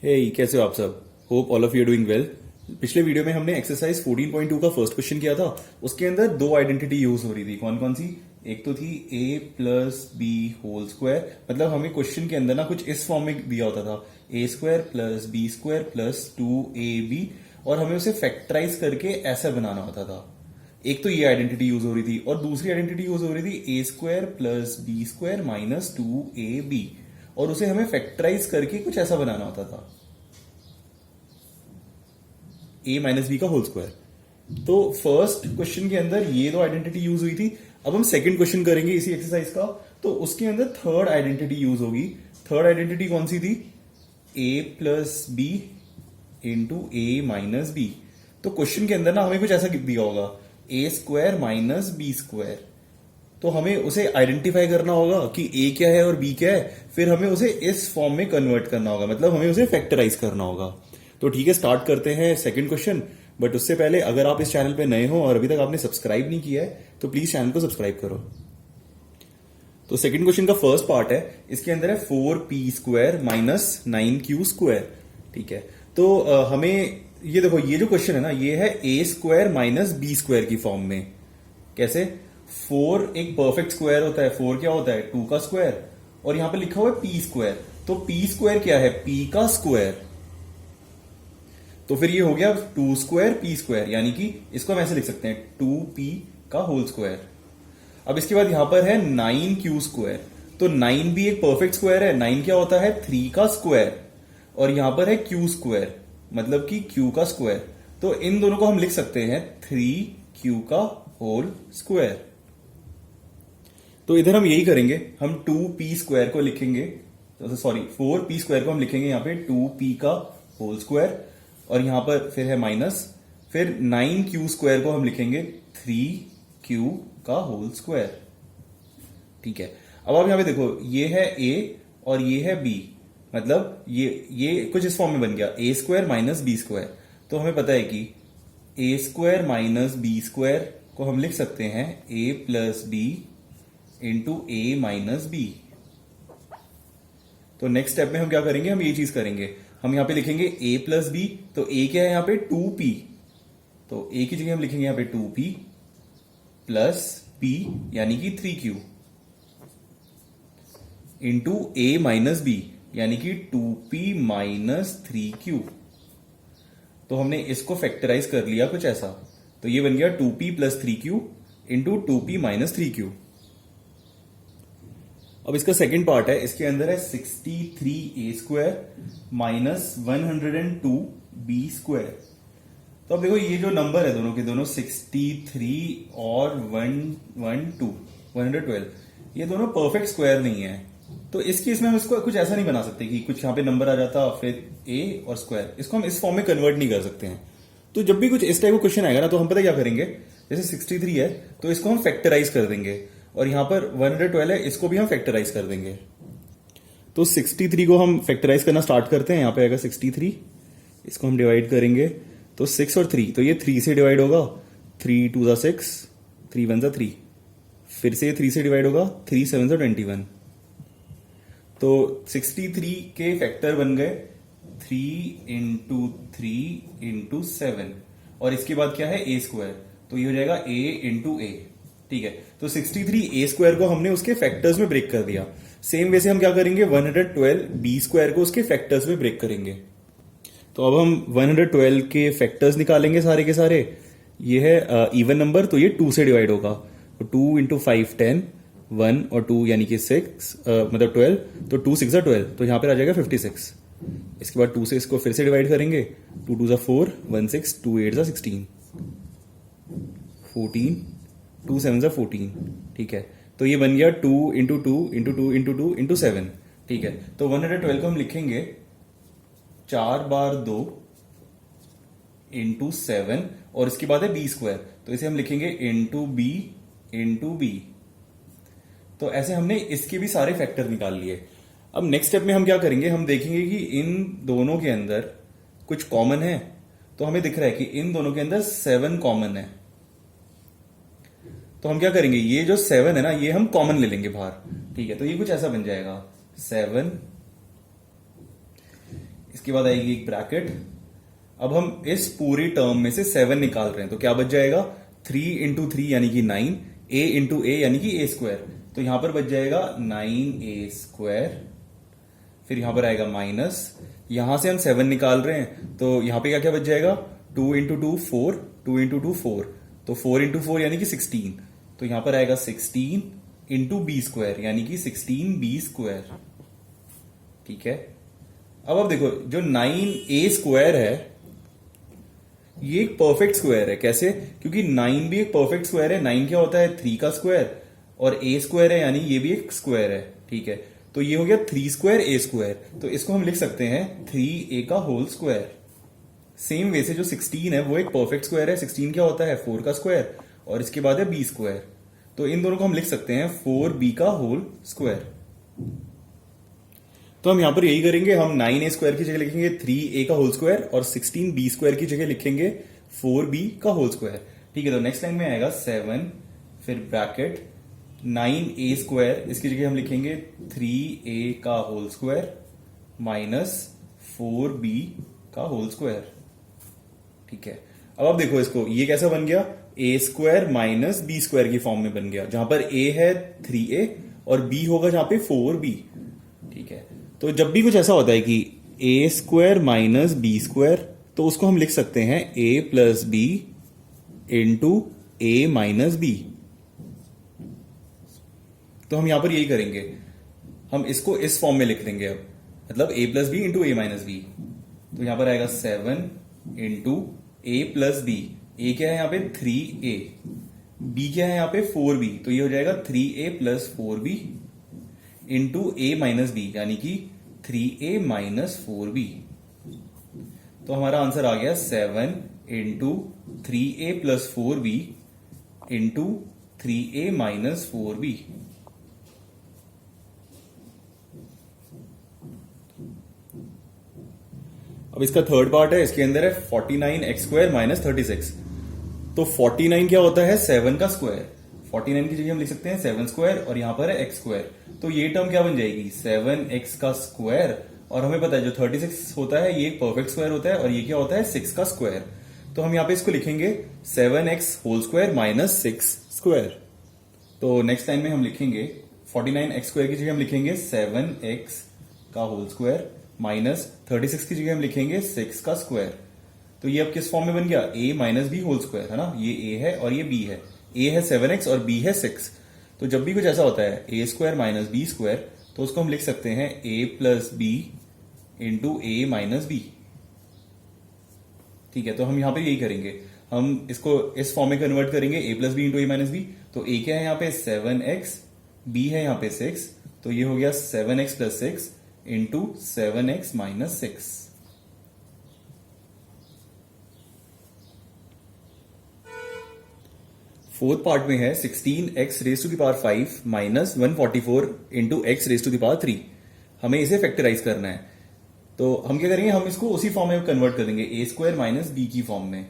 हे कैसे हो आप सब। Hope all of you doing well. पिछले वीडियो में हमने एक्सरसाइज 14.2 का फर्स्ट क्वेश्चन किया था। उसके अंदर दो आइडेंटिटी यूज हो रही थी। कौन कौन सी? एक तो थी a plus B whole square, मतलब हमें क्वेश्चन के अंदर ना कुछ इस फॉर्म में दिया होता था, A square plus B square plus 2ab, और हमें उसे फैक्टराइज करके ऐसा बनाना होता था। एक तो ये आइडेंटिटी यूज हो रही थी और दूसरी आइडेंटिटी यूज हो रही थी A square plus B square minus 2ab, और उसे हमें फैक्टराइज करके कुछ ऐसा बनाना होता था, a माइनस बी का होल स्क्वायर। तो फर्स्ट क्वेश्चन के अंदर ये दो आइडेंटिटी यूज हुई थी। अब हम सेकंड क्वेश्चन करेंगे इसी एक्सरसाइज का, तो उसके अंदर थर्ड आइडेंटिटी यूज होगी। थर्ड आइडेंटिटी कौन सी थी? a plus B into A minus B. तो क्वेश्चन के अंदर ना हमें कुछ ऐसा दिया होगा, A square minus B square. तो हमें उसे आइडेंटिफाई करना होगा कि a क्या है और b क्या है, फिर हमें उसे इस फॉर्म में कन्वर्ट करना होगा, मतलब हमें उसे फैक्टराइज करना होगा। तो ठीक है, स्टार्ट करते हैं सेकंड क्वेश्चन। बट उससे पहले अगर आप इस चैनल पे नए हो और अभी तक आपने सब्सक्राइब नहीं किया है तो प्लीज चैनल को सब्सक्राइब करो। तो सेकंड क्वेश्चन का फर्स्ट पार्ट है, इसके अंदर है 4p square minus 9q square. ठीक है, तो हमें ये देखो, ये जो क्वेश्चन है ना, ये है A square minus B square की फॉर्म में। कैसे? 4 एक परफेक्ट स्क्वायर होता है, 4 क्या होता है? 2 का स्क्वायर, और यहां पे लिखा हुआ है पी स्क्वायर। तो पी स्क्वायर क्या है? पी का स्क्वायर। तो फिर ये हो गया 2 स्क्वायर पी स्क्वायर, यानी कि इसको हम ऐसे लिख सकते हैं 2p का होल स्क्वायर। अब इसके बाद यहां पर है 9q स्क्वायर। तो 9 भी एक परफेक्ट स्क्वायर है। 9 क्या होता है? 3 का स्क्वायर, और यहां पर है q स्क्वायर, मतलब कि q का स्क्वायर। तो इन दोनों को हम लिख सकते हैं 3q का होल स्क्वायर। तो इधर हम यही करेंगे, हम 2p स्क्वायर को लिखेंगे, सॉरी 4p स्क्वायर को हम लिखेंगे यहां पे 2p का होल स्क्वायर, और यहां पर फिर है माइनस, फिर 9q स्क्वायर को हम लिखेंगे 3q का होल स्क्वायर। ठीक है, अब आप यहां पे देखो, ये है a और ये है b, मतलब ये कुछ इस फॉर्म में बन गया, a square minus B square. तो हमें पता है कि a square minus B square को हम लिख सकते हैं a plus B into A minus B. तो नेक्स्ट स्टेप में हम क्या करेंगे? हम ये चीज करेंगे, हम यहां पे लिखेंगे a प्लस बी। तो a क्या है यहां पे? 2p। तो a की जगह हम लिखेंगे यहां पे 2p प्लस p, यानी कि 3q, into a minus B, यानी कि 2p माइनस 3q। तो हमने इसको फैक्टराइज कर लिया कुछ ऐसा, तो ये बन गया 2p plus 3q into 2p minus 3q। अब इसका सेकंड पार्ट है, इसके अंदर है 63a square minus 102b square. तो अब देखो, ये जो नंबर है दोनों के दोनों 63 और 112, ये दोनों परफेक्ट स्क्वायर नहीं है। तो इस केस में हम इसको कुछ ऐसा नहीं बना सकते कि कुछ यहां पे नंबर आ जाता फिर a और स्क्वायर, इसको हम इस फॉर्म में कन्वर्ट नहीं कर सकते हैं। तो जब भी कुछ इस टाइप का क्वेश्चन आएगा ना, तो हम पता क्या करेंगे, जैसे 63 है तो इसको हम फैक्टराइज कर देंगे, और यहां पर 112 है, इसको भी हम फैक्टराइज कर देंगे। तो 63 को हम फैक्टराइज करना स्टार्ट करते हैं। यहां पे आएगा 63, इसको हम डिवाइड करेंगे, तो 6 और 3, तो ये 3 से डिवाइड होगा, 3 2 6, 3 1 3, फिर से ये 3 से डिवाइड होगा, 3 7 21। तो 63 के फैक्टर बन गए 3 इंटू 3 इंटू 7, और इसके बाद क्या है? a स्क्वायर, तो ये हो जाएगा a इंटू ए। ठीक है, तो 63 a स्क्वायर को हमने उसके फैक्टर्स में ब्रेक कर दिया। सेम वे से हम क्या करेंगे, 112 b स्क्वायर को उसके फैक्टर्स में ब्रेक करेंगे। तो अब हम 112 के फैक्टर्स निकालेंगे सारे के सारे। ये है इवन नंबर, तो ये 2 से डिवाइड होगा, तो 2 इंटू 5 10, 1 और 2 यानी कि 6, मतलब 12, तो 2 6 12, तो यहां पर आ जाएगा 56। इसके बाद 2 से इसको फिर से डिवाइड करेंगे, 2 2 4, 1 6, 2 8 16, 14, 2 7 14। ठीक है, तो ये बन गया 2 इंटू 2 इंटू 2 इंटू 2 इंटू 7। ठीक है, तो 112 को हम लिखेंगे 4 बार 2 इंटू 7, और इसके बाद है बी स्क्वायर, तो इसे हम लिखेंगे इंटू बी इंटू बी। तो ऐसे हमने इसके भी सारे फैक्टर निकाल लिए। अब नेक्स्ट स्टेप में हम क्या करेंगे, हम देखेंगे कि इन दोनों के अंदर कुछ कॉमन है। तो हमें दिख रहा है कि इन दोनों के अंदर 7 कॉमन है। तो हम क्या करेंगे, ये जो 7 है ना, ये हम कॉमन ले लेंगे बाहर। ठीक है, तो ये कुछ ऐसा बन जाएगा 7, इसके बाद आएगी एक ब्रैकेट। अब हम इस पूरी टर्म में से 7 निकाल रहे हैं, तो क्या बच जाएगा, 3 इंटू 3 यानी कि 9, a इंटू ए यानी कि a स्क्वायर, तो यहां पर बच जाएगा 9a स्क्वायर। फिर यहां पर आएगा माइनस, यहां से हम 7 निकाल रहे हैं, तो यहां पे क्या क्या बच जाएगा, 2 इंटू 2 4, 2 इंटू 2 4, तो 4 इंटू 4 यानी कि 16, तो यहां पर आएगा 16 इंटू बी स्क्वायर यानी कि 16b स्क्वायर। ठीक है, अब देखो जो 9a स्क्वायर है ये एक परफेक्ट स्क्वायर है। कैसे, क्योंकि 9 भी एक परफेक्ट स्क्वायर है। 9 क्या होता है, 3 का स्क्वायर, और a स्क्वायर है यानी ये भी एक स्क्वायर है। ठीक है, तो ये हो गया 3 स्क्वायर a स्क्वायर, तो इसको हम लिख सकते हैं 3a का होल स्क्वायर। सेम वे से जो 16 है वो एक परफेक्ट स्क्वायर है। 16 क्या होता है, 4 का स्क्वायर, और इसके बाद है b स्क्वायर, तो इन दोनों को हम लिख सकते हैं 4b का होल स्क्वायर। तो हम यहां पर यही करेंगे, हम 9a स्क्वायर की जगह लिखेंगे 3a का होल स्क्वायर, और 16b स्क्वायर की जगह लिखेंगे 4b का होल स्क्वायर। ठीक है, तो नेक्स्ट लाइन में आएगा 7, फिर ब्रैकेट 9a स्क्वायर, इसकी जगह हम लिखेंगे 3a का होल स्क्वायर माइनस 4b का होल स्क्वायर। ठीक है, अब आप देखो इसको, ये कैसा बन गया, a square minus b square की फॉर्म में बन गया, जहां पर a है 3a और b होगा जहां पे 4b। ठीक है, तो जब भी कुछ ऐसा होता है कि a square minus B square, तो उसको हम लिख सकते हैं a plus B into a minus B. तो हम यहां पर यही करेंगे, हम इसको इस फॉर्म में लिख देंगे अब, मतलब a plus B into a minus B. तो यहां पर आएगा 7 into a plus B, a क्या है यहां पे 3a, b क्या है यहां पे 4b, तो ये हो जाएगा 3a plus 4b into a minus B यानी कि 3a माइनस 4b। तो हमारा आंसर आ गया 7 into 3a plus 4b into 3a minus 4b। अब इसका थर्ड पार्ट है, इसके अंदर है 49x स्क्वायर माइनस 36। तो 49 क्या होता है, 7 का स्क्वायर, 49 की जगह हम लिख सकते हैं 7 स्क्वायर, और यहां पर है x स्क्वायर, तो ये टर्म क्या बन जाएगी, 7x का स्क्वायर, और हमें पता है जो 36 होता है ये एक परफेक्ट स्क्वायर होता है, और ये क्या होता है 6 का स्क्वायर। तो हम यहां पे इसको लिखेंगे 7x whole square minus 6 square. तो नेक्स्ट लाइन में हम लिखेंगे 49x स्क्वायर की जगह हम लिखेंगे 7x का होल स्क्वायर माइनस 36 की जगह हम लिखेंगे 6 का स्क्वायर। तो ये अब किस फॉर्म में बन गया, a minus B whole square है ना, ये a है और ये b है, a है 7x और b है 6। तो जब भी कुछ ऐसा होता है a square minus B square, तो उसको हम लिख सकते हैं a plus B into a minus B. ठीक है, तो हम यहां पे यही करेंगे, हम इसको इस फॉर्म में कन्वर्ट करेंगे a plus B into a minus B. तो a क्या है यहां पे 7x, b है यहां पे 6, तो ये हो गया 7x plus 6 into 7x minus 6। Fourth part में है 16x raise to the power 5 minus 144 into X raise to the power 3। हमें इसे फैक्टराइज करना है, तो हम क्या करेंगे, हम इसको उसी फॉर्म में कन्वर्ट कर देंगे a स्क्वायर माइनस बी की फॉर्म में।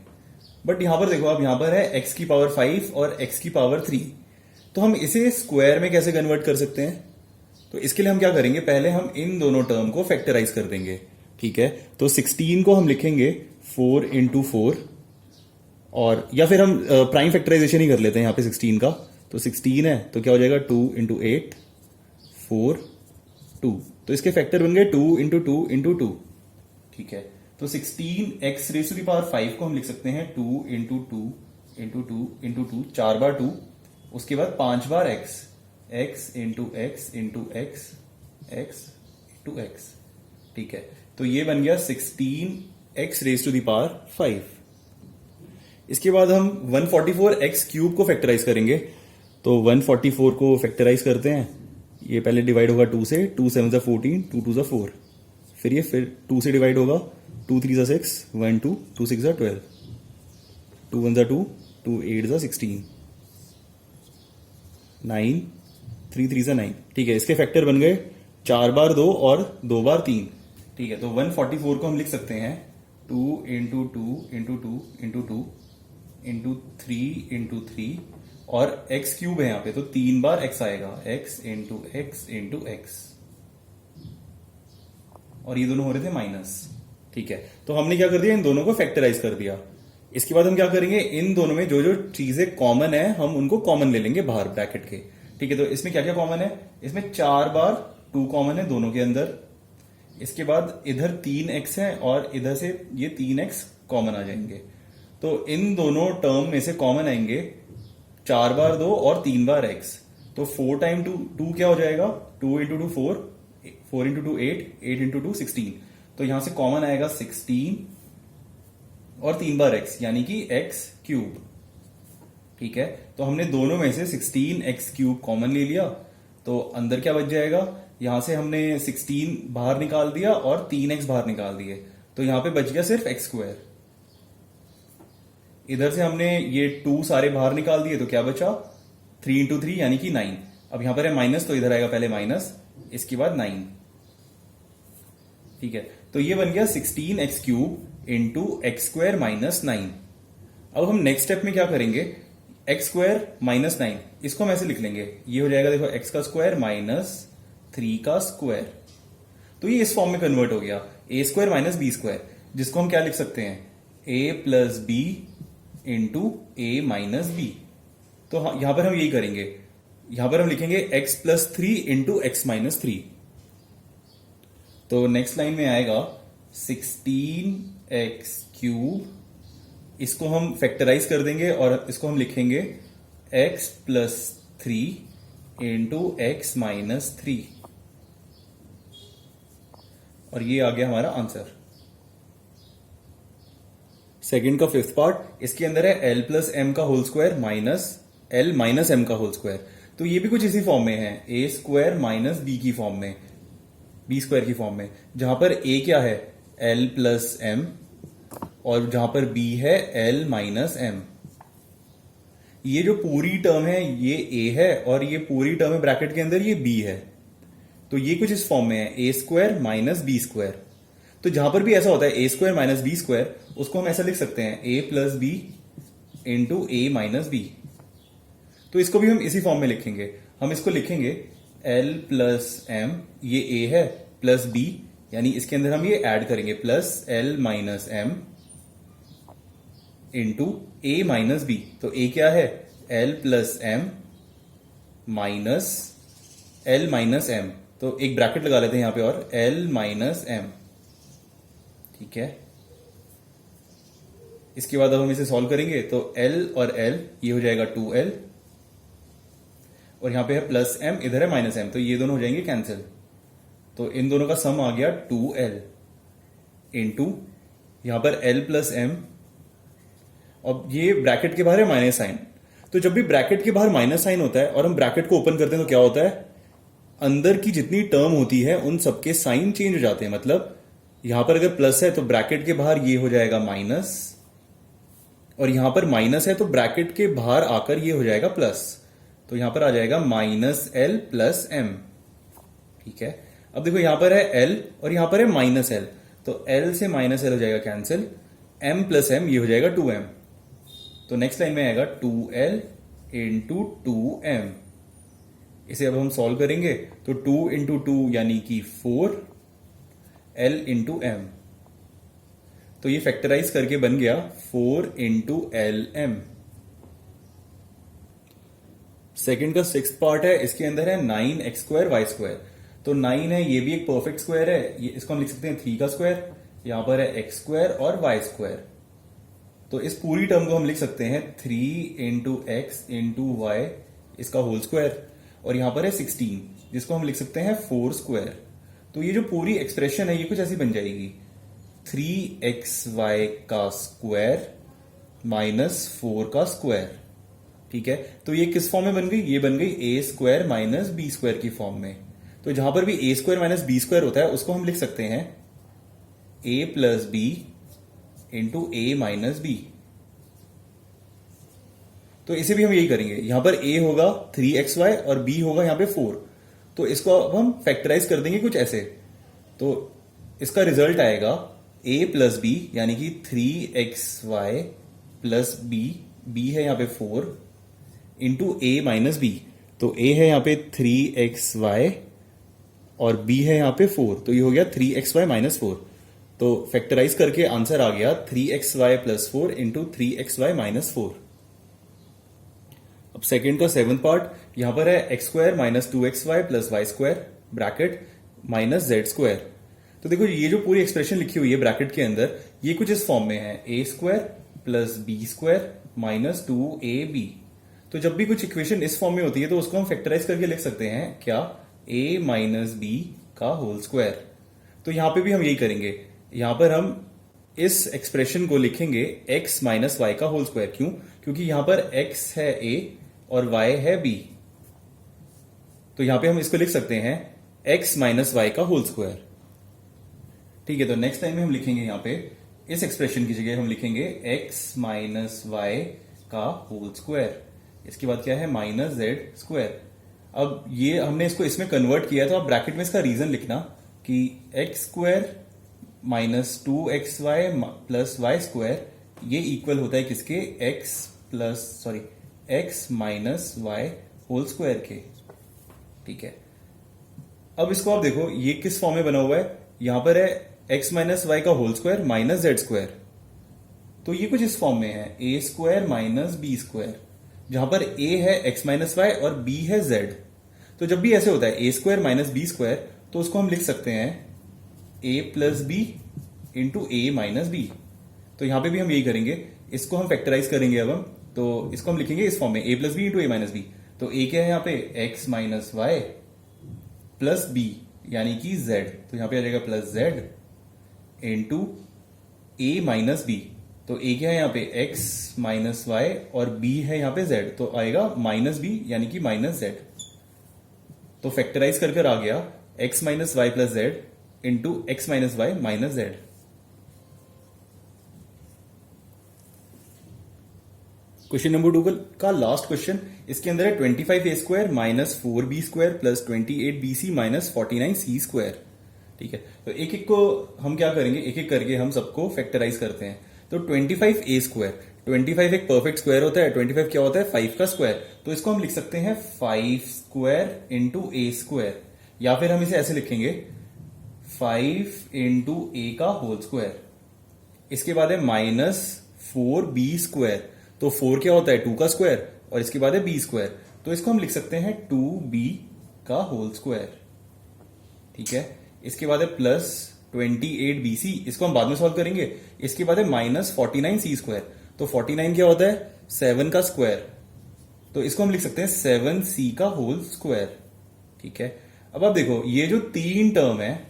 बट यहां पर देखो, अब यहां पर है x की पावर 5 और x की पावर 3, तो हम इसे स्क्वायर में कैसे कन्वर्ट कर सकते हैं। तो इसके लिए हम क्या करेंगे, पहले हम इन दोनों टर्म को फैक्टराइज कर देंगे। ठीक है, तो 16 को हम लिखेंगे 4 इंटू 4, और या फिर हम प्राइम फैक्टराइजेशन ही कर लेते हैं यहां पे 16 का। तो 16 है तो क्या हो जाएगा 2 इंटू 8 4 2, तो इसके फैक्टर बन गए 2 इंटू 2 इंटू 2। ठीक है, तो 16x raise to the power 5 को हम लिख सकते हैं 2 इंटू 2 इंटू 2 इंटू 2, 4 बार 2, उसके बाद 5 बार x, x into x into x x into x. ठीक है, तो ये बन गया 16x raise to the power 5। इसके बाद हम 144x क्यूब को फैक्टराइज करेंगे। तो 144 को फैक्टराइज करते हैं, ये पहले डिवाइड होगा 2 से, 2 7 जा 14, 2 2 जा 4, फिर ये 2 से डिवाइड होगा, 2 3 जा 6, 1 2, 2 6 जा 12, 2 1 जा 2, 2 8 जा 16, 9 3 3 जा 9। ठीक है, इसके फैक्टर बन गए 4 बार 2 और 2 बार 3। ठीक है, तो 144 को हम लिख सकते हैं 2 into 2 into 2 into 2 into 3 into 3, और x क्यूब है यहां पे, तो 3 बार x आएगा, x into x into x, और ये दोनों हो रहे थे माइनस। ठीक है, तो हमने क्या कर दिया, इन दोनों को फैक्टराइज कर दिया। इसके बाद हम क्या करेंगे, इन दोनों में जो जो चीजें कॉमन है हम उनको कॉमन ले लेंगे बाहर ब्रैकेट के। ठीक है, तो इसमें क्या क्या कॉमन है, इसमें 4 बार 2 कॉमन है दोनों के अंदर। इसके बाद इधर 3x है और इधर से ये 3x कॉमन आ जाएंगे। तो इन दोनों टर्म में से कॉमन आएंगे 4 बार 2 और 3 बार x। तो 4 टाइम 2 क्या हो जाएगा, 2 इंटू 2 4, 4 इंटू 2 8, 8 इंटू 2 16। तो यहां से कॉमन आएगा 16 और 3 बार x यानी कि x क्यूब। ठीक है, तो हमने दोनों में से 16x क्यूब कॉमन ले लिया। तो अंदर क्या बच जाएगा, यहां से हमने 16 बाहर निकाल दिया और 3x बाहर निकाल दिए, तो यहां पे बच गया सिर्फ x स्क्वायर। इधर से हमने ये 2 सारे बाहर निकाल दिए, तो क्या बचा, 3 इंटू 3 यानी कि 9। अब यहां पर है माइनस, तो इधर आएगा पहले माइनस, इसके बाद 9। ठीक है, तो ये बन गया 16x cube into x square minus 9। अब हम नेक्स्ट स्टेप में क्या करेंगे, एक्स स्क्वायर माइनस 9 इसको हम ऐसे लिख लेंगे, ये हो जाएगा देखो एक्स का स्क्वायर माइनस 3 का स्क्वायर। तो ये इस फॉर्म में कन्वर्ट हो गया, ए स्क्वायर माइनस बी स्क्वायर, जिसको हम क्या लिख सकते हैं, A plus B into A minus B. तो यहां पर हम यही करेंगे, यहां पर हम लिखेंगे x plus 3 into X minus 3। तो नेक्स्ट लाइन में आएगा 16x क्यूब, इसको हम फैक्टराइज कर देंगे और इसको हम लिखेंगे x plus 3 into X minus 3, और ये आ गया हमारा आंसर। सेकंड का फिफ्थ पार्ट, इसके अंदर है l प्लस एम का whole square minus l minus M का होल स्क्वायर। तो ये भी कुछ इसी फॉर्म में है, a स्क्वायर माइनस बी की फॉर्म में, बी स्क्वायर की फॉर्म में, जहां पर a क्या है, l प्लस एम, और जहां पर b है l माइनस एम। ये जो पूरी टर्म है ये a है, और ये पूरी टर्म है ब्रैकेट के अंदर ये b है। तो ये कुछ इस फॉर्म में है, a square minus B square. तो जहां पर भी ऐसा होता है a square minus B square, उसको हम ऐसा लिख सकते हैं a plus B into A minus B. तो इसको भी हम इसी फॉर्म में लिखेंगे, हम इसको लिखेंगे l प्लस एम, ये a है, प्लस b, यानी इसके अंदर हम ये ऐड करेंगे plus l minus M into A minus B. तो a क्या है, l plus M minus l minus M, तो एक ब्रैकेट लगा लेते हैं यहां पे, और l माइनस एम। ठीक है, इसके बाद अब हम इसे सॉल्व करेंगे, तो l और l ये हो जाएगा 2l, और यहां पे है प्लस m, इधर है माइनस m, तो ये दोनों हो जाएंगे कैंसिल। तो इन दोनों का सम आ गया 2l इंटू यहां पर l प्लस m, अब ये ब्रैकेट के बाहर है माइनस साइन। तो जब भी ब्रैकेट के बाहर माइनस साइन होता है और हम ब्रैकेट को ओपन करते हैं तो क्या होता है, अंदर की जितनी टर्म होती है उन सबके साइन चेंज हो जाते हैं। मतलब यहां पर अगर प्लस है तो ब्रैकेट के बाहर ये हो जाएगा माइनस, और यहां पर माइनस है तो ब्रैकेट के बाहर आकर ये हो जाएगा प्लस। तो यहां पर आ जाएगा माइनस एल प्लस एम। ठीक है, अब देखो यहां पर है एल और यहां पर है माइनस एल, तो एल से माइनस एल हो जाएगा कैंसिल, एम प्लस एम ये हो जाएगा 2m। तो नेक्स्ट लाइन में आएगा 2l इंटू 2m। इसे अब हम सॉल्व करेंगे, तो 2 इंटू 2 यानी कि 4, l इंटू एम। तो ये फैक्टराइज करके बन गया 4 इंटू एल एम। सेकेंड का सिक्स्थ पार्ट है, इसके अंदर है 9x स्क्वायर वाई स्क्वायर। तो 9 है, ये भी एक परफेक्ट स्क्वायर है, ये इसको हम लिख सकते हैं 3 का स्क्वायर, यहां पर है x स्क्वायर और y स्क्वायर। तो इस पूरी टर्म को हम लिख सकते हैं 3 इंटू एक्स इंटू वाई, इसका होल स्क्वायर, और यहां पर है 16 जिसको हम लिख सकते हैं 4 स्क्वायर। तो ये जो पूरी एक्सप्रेशन है ये कुछ ऐसी बन जाएगी, 3xy का स्क्वायर माइनस 4 का स्क्वायर। ठीक है, तो ये किस फॉर्म में बन गई, ये बन गई ए स्क्वायर माइनस बी स्क्वायर की फॉर्म में। तो जहां पर भी ए स्क्वायर माइनस बी स्क्वायर होता है उसको हम लिख सकते हैं A plus B into A minus B. तो इसे भी हम यही करेंगे, यहां पर a होगा 3xy और b होगा यहां पे 4। तो इसको अब हम फैक्टराइज कर देंगे कुछ ऐसे, तो इसका रिजल्ट आएगा a प्लस बी यानी कि 3xy प्लस b है यहां पे 4 इंटू a माइनस b। तो a है यहां पे 3xy और b है यहां पे 4, तो ये हो गया 3xy माइनस 4। तो फैक्टराइज करके आंसर आ गया 3xy plus 4 into 3xy minus 4। अब सेकेंड का सेवंथ पार्ट, यहां पर है X square minus 2xy plus Y square bracket minus Z square. तो देखो ये जो पूरी एक्सप्रेशन लिखी हुई है ब्रैकेट के अंदर, ये कुछ इस फॉर्म में है, A square plus B square minus 2ab। तो जब भी कुछ इक्वेशन इस फॉर्म में होती है तो उसको हम फैक्टराइज करके लिख सकते हैं क्या, a माइनस बी का होल स्क्वायर। तो यहां पे भी हम यही करेंगे, यहां पर हम इस एक्सप्रेशन को लिखेंगे x माइनस वाई का होल स्क्वायर। क्यों? क्योंकि यहां पर x है a और y है b। तो यहां पे हम इसको लिख सकते हैं x माइनस वाई का होल स्क्वायर। ठीक है, तो नेक्स्ट टाइम में हम लिखेंगे यहां पे इस एक्सप्रेशन की जगह हम लिखेंगे x माइनस वाई का होल स्क्वायर। इसके बाद क्या है, माइनस जेड स्क्वायर। अब ये हमने इसको इसमें कन्वर्ट किया है, तो आप ब्रैकेट में इसका रीजन लिखना कि X square minus 2xy plus Y square ये इक्वल होता है किसके, X minus Y whole square के। ठीक है, अब इसको आप देखो ये किस फॉर्म में बना हुआ है, यहां पर है एक्स माइनस वाई का whole square minus Z square. तो ये कुछ इस फॉर्म में है, A square minus B square, जहां पर ए है एक्स माइनस वाई और बी है जेड। तो जब भी ऐसे होता है A square minus B square, तो उसको हम लिख सकते हैं A plus B into A minus B. तो यहां पे भी हम यही करेंगे, इसको हम फैक्टराइज करेंगे अब हम, तो इसको हम लिखेंगे इस फॉर्म में, A plus B into A minus B. तो ए क्या है यहाँ पे, X minus Y plus B यानी कि जेड। तो यहां पे आ जाएगा plus Z into A minus B. तो ए क्या है यहाँ पे, एक्स माइनस वाई और बी है यहाँ पे जेड, तो आएगा माइनस बी यानी कि माइनस जेड। तो फैक्टराइज कर आ गया X minus Y plus Z into X minus Y minus Z. Question number 2 का लास्ट क्वेश्चन, इसके अंदर है 25a square minus 4b square plus 28bc minus 49c square. ठीक है, तो एक एक को हम क्या करेंगे, एक एक करके हम सबको फैक्टराइज करते हैं। तो 25a स्क्वायर, 25 एक परफेक्ट स्क्वायर होता है, 25 क्या होता है, 5 का स्क्वायर। तो इसको हम लिख सकते हैं 5 स्क्वायर इंटू ए स्क्वायर, या फिर हम इसे ऐसे लिखेंगे 5 इंटू ए का होल स्क्वायर। इसके बाद है माइनस 4b स्क्वायर, तो 4 क्या होता है, 2 का स्क्वायर, और इसके बाद है b स्क्वायर। तो इसको हम लिख सकते हैं 2b का होल स्क्वायर। ठीक है, इसके बाद है प्लस 28bc, इसको हम बाद में सॉल्व करेंगे। इसके बाद है माइनस 49c स्क्वायर, तो 49 क्या होता है, 7 का स्क्वायर, तो इसको हम लिख सकते हैं 7c का होल स्क्वायर। ठीक है, अब आप देखो ये जो तीन टर्म है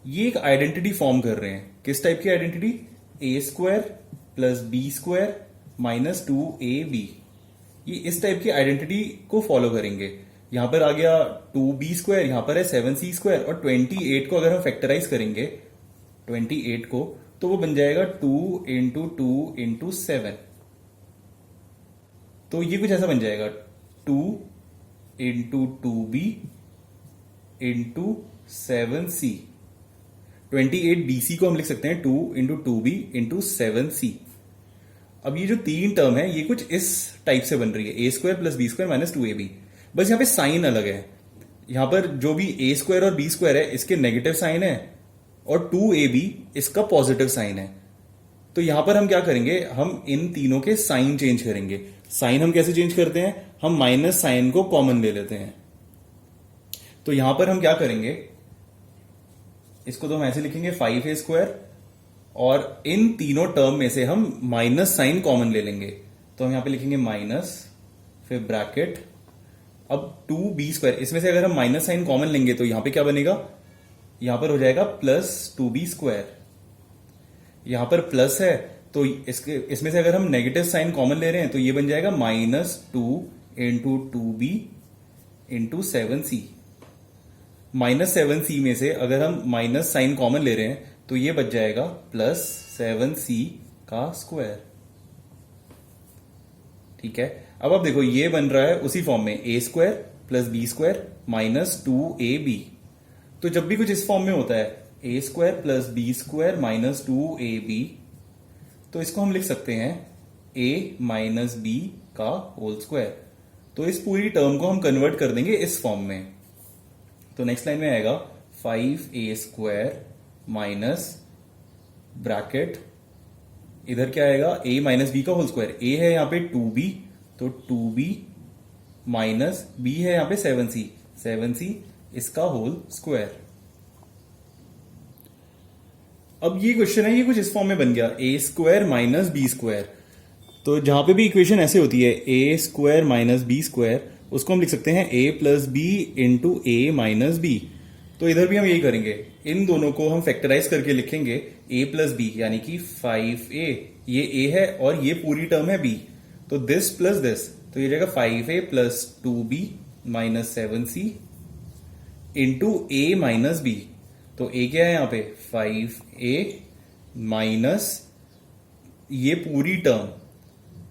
ये एक आइडेंटिटी फॉर्म कर रहे हैं। किस टाइप की identity, A square plus B square minus 2ab। ये इस टाइप की आइडेंटिटी को फॉलो करेंगे। यहां पर आ गया 2b स्क्वायर, यहां पर है 7c स्क्वायर, और 28 को अगर हम फैक्टराइज करेंगे 28 को, तो वो बन जाएगा 2 इंटू 7। तो ये कुछ ऐसा बन जाएगा 2 into 2b into 7c। 28bc को हम लिख सकते हैं 2 इंटू 2b इंटू 7c। अब ये जो तीन टर्म है ये कुछ इस टाइप से बन रही है, A square plus B square minus 2ab। बस यहां पे साइन अलग है, यहां पर जो भी ए स्क्वायर और बी स्क्वायर है इसके नेगेटिव साइन है, और 2ab इसका पॉजिटिव साइन है। तो यहां पर हम क्या करेंगे, हम इन तीनों के साइन चेंज करेंगे। साइन हम कैसे चेंज करते हैं, हम माइनस साइन को कॉमन ले लेते हैं। तो यहां पर हम क्या करेंगे, इसको तो हम ऐसे लिखेंगे 5a स्क्वायर, और इन तीनों टर्म में से हम माइनस साइन कॉमन ले लेंगे। तो हम यहां पे लिखेंगे माइनस, फिर ब्रैकेट, अब 2b स्क्वायर, इसमें से अगर हम माइनस साइन कॉमन लेंगे तो यहां पे क्या बनेगा, यहां पर हो जाएगा प्लस 2b स्क्वायर। यहां पर प्लस है तो इसमें से अगर हम नेगेटिव साइन कॉमन ले रहे हैं तो ये बन जाएगा minus 2 into 2b into 7c। Minus 7c में से अगर हम माइनस साइन कॉमन ले रहे हैं तो ये बच जाएगा प्लस 7c का स्क्वायर। ठीक है, अब आप देखो ये बन रहा है उसी फॉर्म में, A square plus B square minus 2ab। तो जब भी कुछ इस फॉर्म में होता है, A square plus B square minus 2ab, तो इसको हम लिख सकते हैं a माइनस बी का होल स्क्वायर। तो इस पूरी टर्म को हम कन्वर्ट कर देंगे इस फॉर्म में। तो नेक्स्ट लाइन में आएगा 5a स्क्वायर माइनस ब्रैकेट, इधर क्या आएगा, a माइनस बी का होल स्क्वायर, a है यहां पे 2b, तो 2b माइनस b है यहां पे 7c, 7c इसका होल स्क्वायर। अब ये क्वेश्चन है, ये कुछ इस फॉर्म में बन गया, a square minus B square. तो जहां पे भी इक्वेशन ऐसे होती है a square minus B square, उसको हम लिख सकते हैं a plus B into A minus B. तो इधर भी हम यही करेंगे, इन दोनों को हम फैक्टराइज करके लिखेंगे a प्लस बी, यानी कि 5a, ये a है और ये पूरी टर्म है b, तो दिस प्लस दिस, तो ये जाएगा 5a plus 2b minus 7c into a minus b। तो a क्या है यहां पे 5a माइनस ये पूरी टर्म,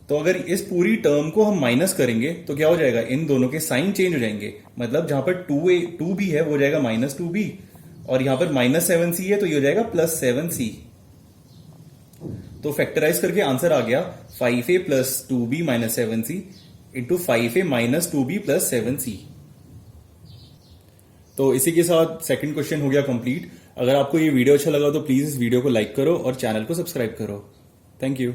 तो अगर इस पूरी टर्म को हम माइनस करेंगे तो क्या हो जाएगा, इन दोनों के साइन चेंज हो जाएंगे, मतलब जहां पर 2b है वो हो जाएगा माइनस 2b, और यहां पर माइनस 7c है तो ये हो जाएगा प्लस 7c। तो फैक्टराइज करके आंसर आ गया 5a plus 2b minus 7c into 5a minus 2b plus 7c। तो इसी के साथ सेकंड क्वेश्चन हो गया कंप्लीट। अगर आपको ये वीडियो अच्छा लगा तो प्लीज इस वीडियो को लाइक करो और चैनल को सब्सक्राइब करो। Thank you.